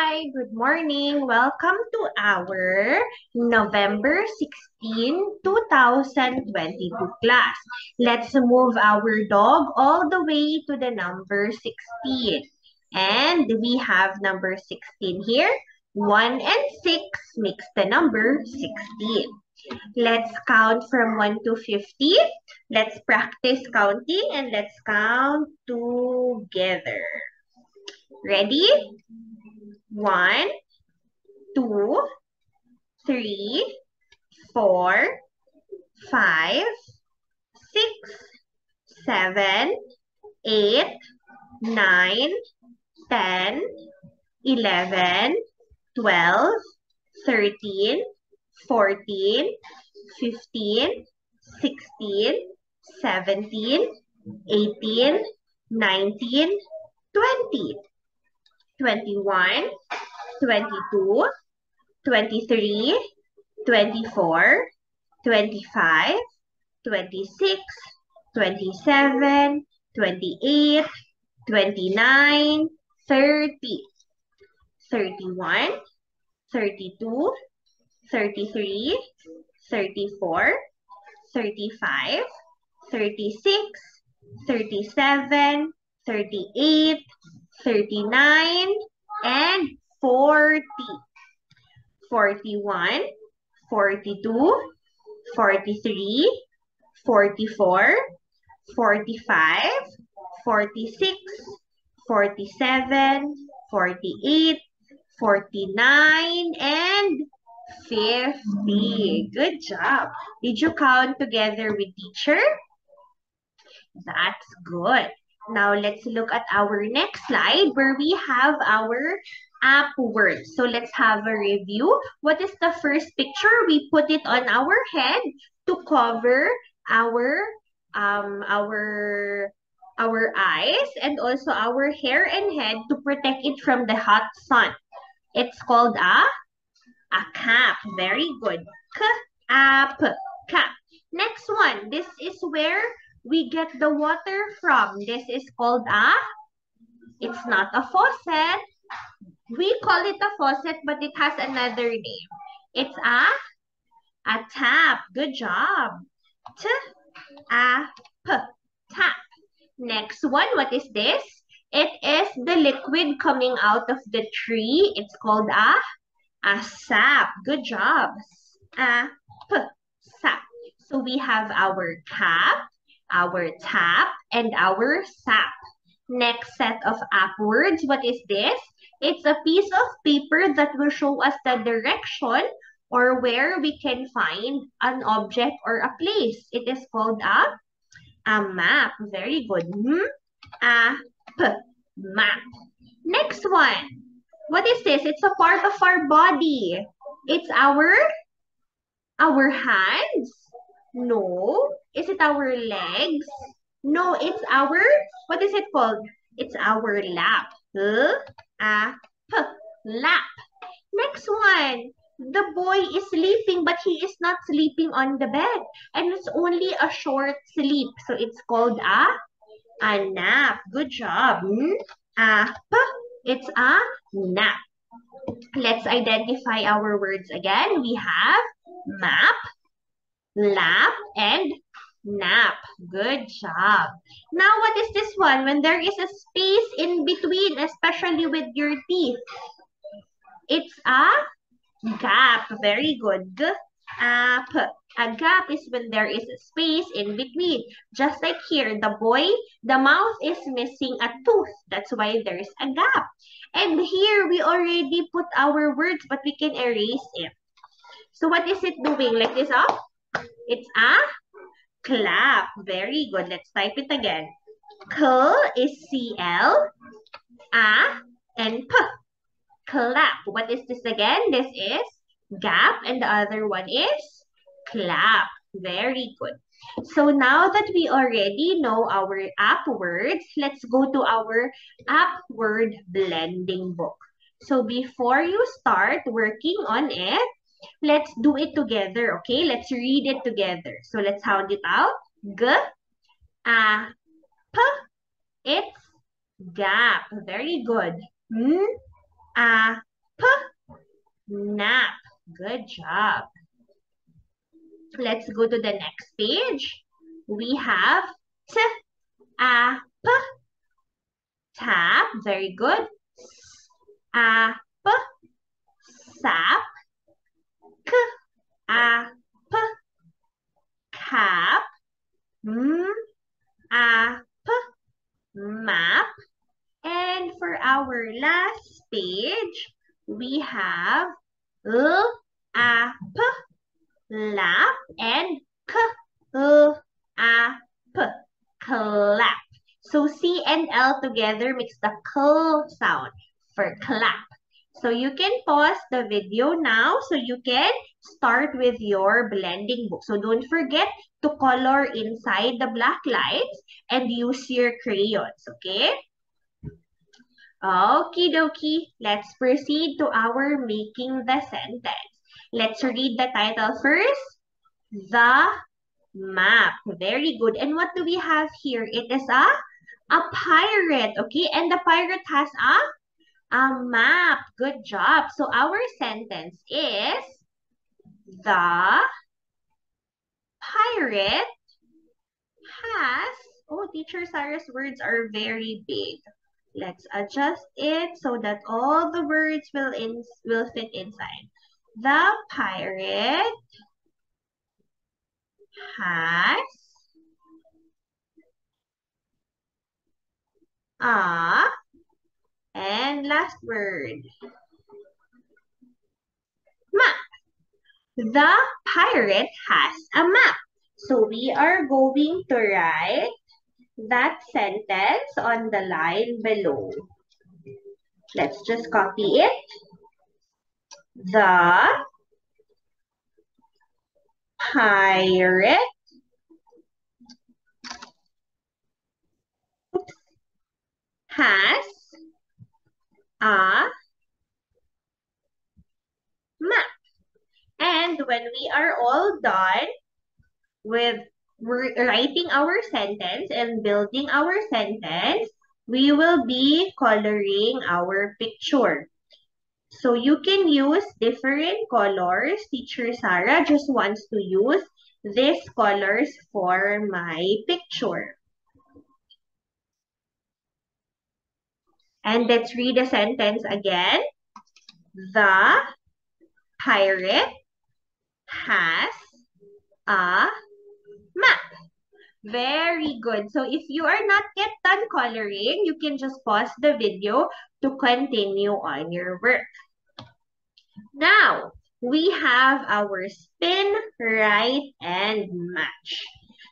Hi, good morning. Welcome to our November 16, 2022 class. Let's move our dog all the way to the number 16. And we have number 16 here. 1 and 6 makes the number 16. Let's count from 1 to 50. Let's practice counting and let's count together. Ready? 1, 2, 3, 4, 5, 6, 7, 8, 9, 10, 11, 12, 13, 14, 15, 16, 17, 18, 19, 20, 21, 22, 23, 24, 25, 26, 27, 28, 29, 30, 31, 32, 33, 34, 35, 36, 37, 38, 39, and 40. 41, 42, 43, 44, 45, 46, 47, 48, 49, and 50. Good job. Did you count together with teacher? That's good. Now let's look at our next slide where we have our app words. So let's have a review. What is the first picture? We put it on our head to cover our our eyes and also our hair and head to protect it from the hot sun. It's called a cap. Very good. Cap. Cap. Next one. This is where we get the water from. This is called it's not a faucet. We call it a faucet, but it has another name. It's a tap. Good job. T-a-p. Tap. Next one, what is this? It is the liquid coming out of the tree. It's called a sap. Good job. Sap. So we have our cap, our tap, and our sap. Next set of app words. What is this? It's a piece of paper that will show us the direction or where we can find an object or a place. It is called a map. Very good. Map. Next one. What is this? It's a part of our body. It's our hands. No. Is it our legs? No, it's our, what is it called? It's our lap. Lap. Next one. The boy is sleeping, but he is not sleeping on the bed. And it's only a short sleep. So it's called a nap. Good job. It's a nap. Let's identify our words again. We have map, lap, and nap. Good job. Now, what is this one? When there is a space in between, especially with your teeth. It's a gap. Very good. Gap. A gap is when there is a space in between. Just like here, the mouth is missing a tooth. That's why there's a gap. And here, we already put our words, but we can erase it. So what is it doing? Like this, It's a clap. Very good. Let's type it again. Cl is CL, A, and P. Clap. What is this again? This is gap, and the other one is clap. Very good. So now that we already know our app words, let's go to our app word blending book. So before you start working on it, let's do it together, okay? Let's read it together. So let's sound it out. G, A, P. It's gap. Very good. M, A, nap. Good job. Let's go to the next page. We have t, a, p, tap. Very good. S, a, p, sap. K, a, p, cap. M, a, p, map. And for our last page, we have l, a, p, lap, and k, l, a, p, clap. So C and L together makes the k sound for clap. So you can pause the video now so you can start with your blending book. So don't forget to color inside the black lines and use your crayons, okay? Okie dokie, let's proceed to our making the sentence. Let's read the title first. The map. Very good. And what do we have here? It is a pirate, okay? And the pirate has a map. Good job. So our sentence is the pirate has, oh, Teacher Sarah's words are very big. Let's adjust it so that all the words will fit inside. The pirate has a, and last word, map. The pirate has a map. So we are going to write that sentence on the line below. Let's just copy it. The pirate has a map. And when we are all done with writing our sentence and building our sentence, we will be coloring our picture. So you can use different colors. Teacher Sarah just wants to use these colors for my picture. And let's read the sentence again. The pirate has a map. Very good. So if you are not yet done coloring, you can just pause the video to continue on your work. Now, we have our spin, write, and match.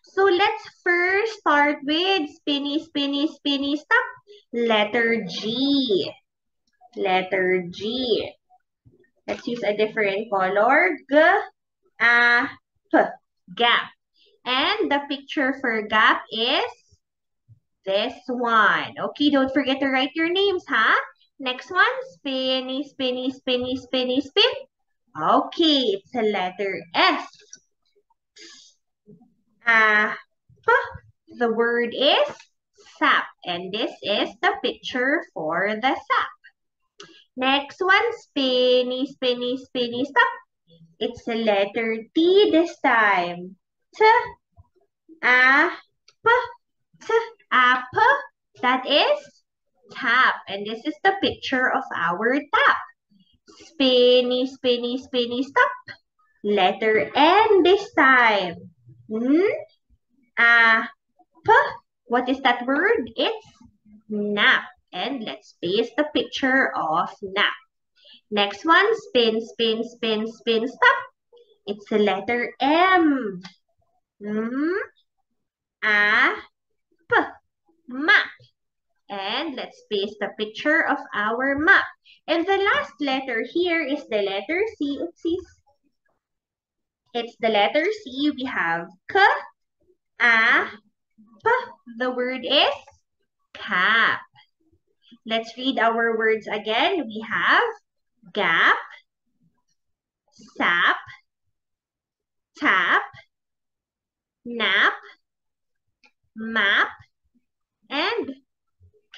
So let's first start with spinny, spinny, spinny, stop. Letter G. Letter G. Let's use a different color. G, A, P. Gap. And the picture for gap is this one. Okay, don't forget to write your names, huh? Next one, spinny, spinny, spinny, spinny, spin. Okay, it's a letter S. P. The word is sap. And this is the picture for the sap. Next one, spinny, spinny, spinny, stop. It's a letter T this time. T, A, P, T, A, P. That is tap. And this is the picture of our tap. Spinny, spinny, spinny, stop. Letter N this time. N, A, P. What is that word? It's nap. And let's paste the picture of nap. Next one, spin, spin, spin, spin, stop. It's the letter M. M, A, P. Map. And let's paste the picture of our map. And the last letter here is the letter C. Oopsies. It's the letter C. We have K, A, P. The word is cap. Let's read our words again. We have gap, sap, tap, nap, map, and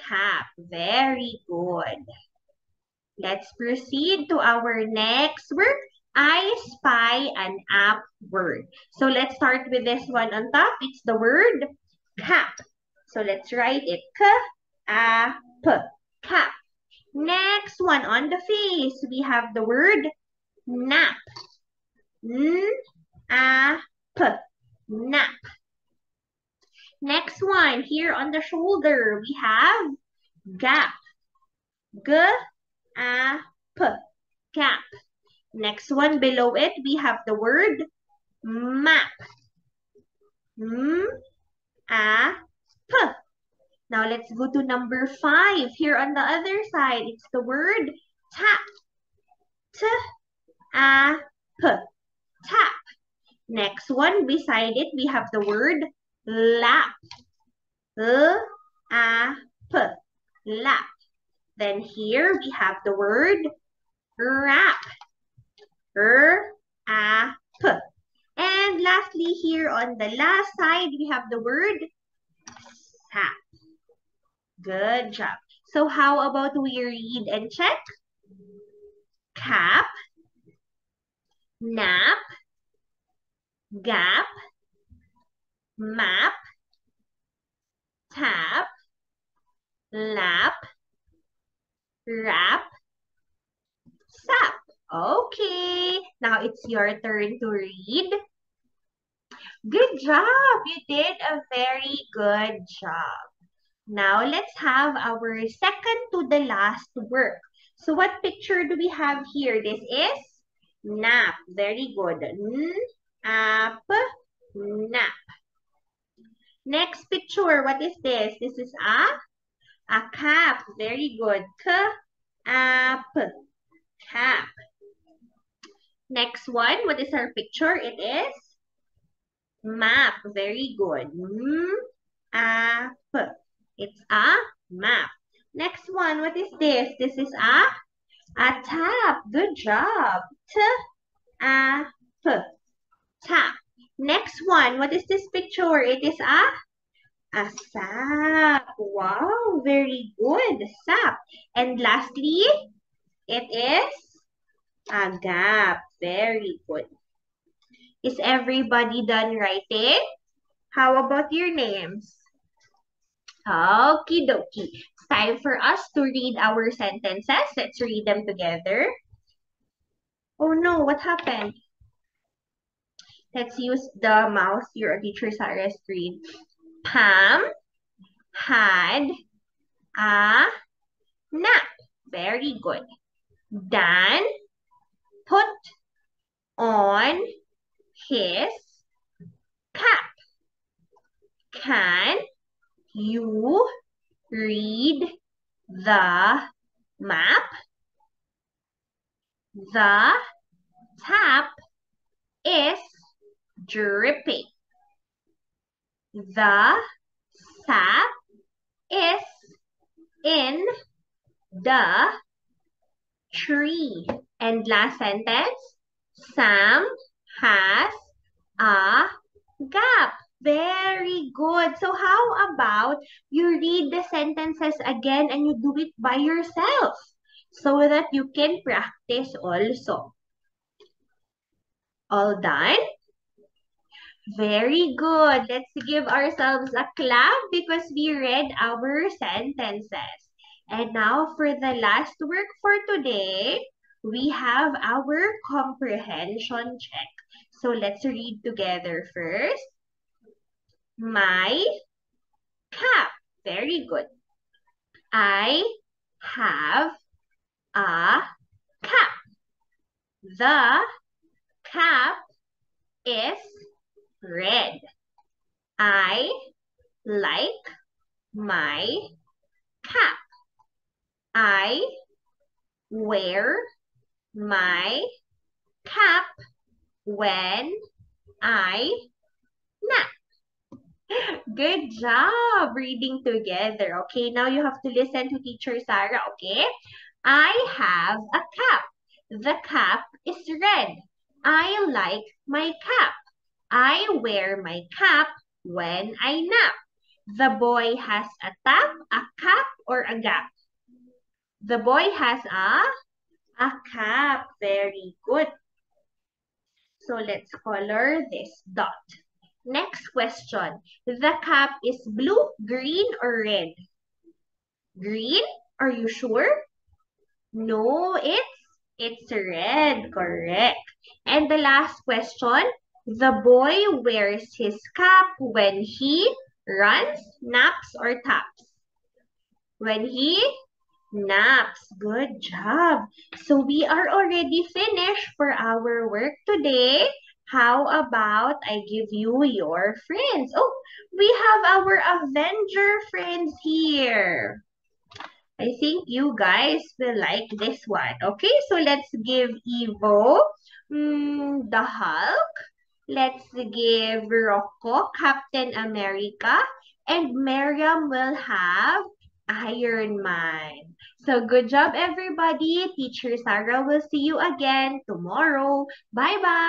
cap. Very good. Let's proceed to our next word. I spy an app word. So let's start with this one on top. It's the word cap. So let's write it K-A-P. Cap. Next one on the face, we have the word nap. N-A-P. Nap. Next one, here on the shoulder, we have gap. G-A-P. Gap. Next one below it, we have the word map. M-A-P. Now let's go to number 5. Here on the other side, it's the word tap. T-A-P. Tap. Next one, beside it, we have the word lap. L-A-P. Lap. Then here we have the word wrap. R-A-P. And lastly, here on the last side, we have the word sap. Good job. So how about we read and check? Cap, nap, gap, map, tap, lap, wrap, sap. Okay, now it's your turn to read. Good job! You did a very good job. Now let's have our second to the last work. So what picture do we have here? This is nap. Very good. N-A-P, nap. Next picture, what is this? This is a cap. Very good. K-A-P, cap. Next one, what is our picture? It is map. Very good. M-A-P. It's a map. Next one, what is this? This is a tap. Good job. T-A-P. Tap. Next one, what is this picture? It is a sap. Wow, very good. Sap. And lastly, it is a gap. Very good. Is everybody done writing? How about your names? Okie dokie. It's time for us to read our sentences. Let's read them together. Oh no, what happened? Let's use the mouse here on Teacher Sarah's screen. Pam had a nap. Very good. Dan put on his cap. Can you read the map? The tap is dripping. The sap is in the tree. And last sentence, Sam has a gap. Very good. So how about you read the sentences again and you do it by yourself so that you can practice also. All done? Very good. Let's give ourselves a clap because we read our sentences. And now for the last work for today, we have our comprehension check. So let's read together first. My cap. Very good. I have a cap. The cap is red. I like my cap. I wear my cap when I nap. Good job reading together. Okay, now you have to listen to Teacher Sarah, okay? I have a cap. The cap is red. I like my cap. I wear my cap when I nap. The boy has a tap, a cap, or a gap. The boy has a A cap. Very good. So let's color this dot. Next question. The cap is blue, green, or red? Green? Are you sure? No, it's red. Correct. And the last question. The boy wears his cap when he runs, naps, or taps. When he naps. Good job. So we are already finished for our work today. How about I give you your friends? Oh, we have our Avenger friends here. I think you guys will like this one. Okay, so let's give Evo the Hulk. Let's give Rocco Captain America. And Miriam will have Iron Man. So good job, everybody. Teacher Sarah will see you again tomorrow. Bye-bye.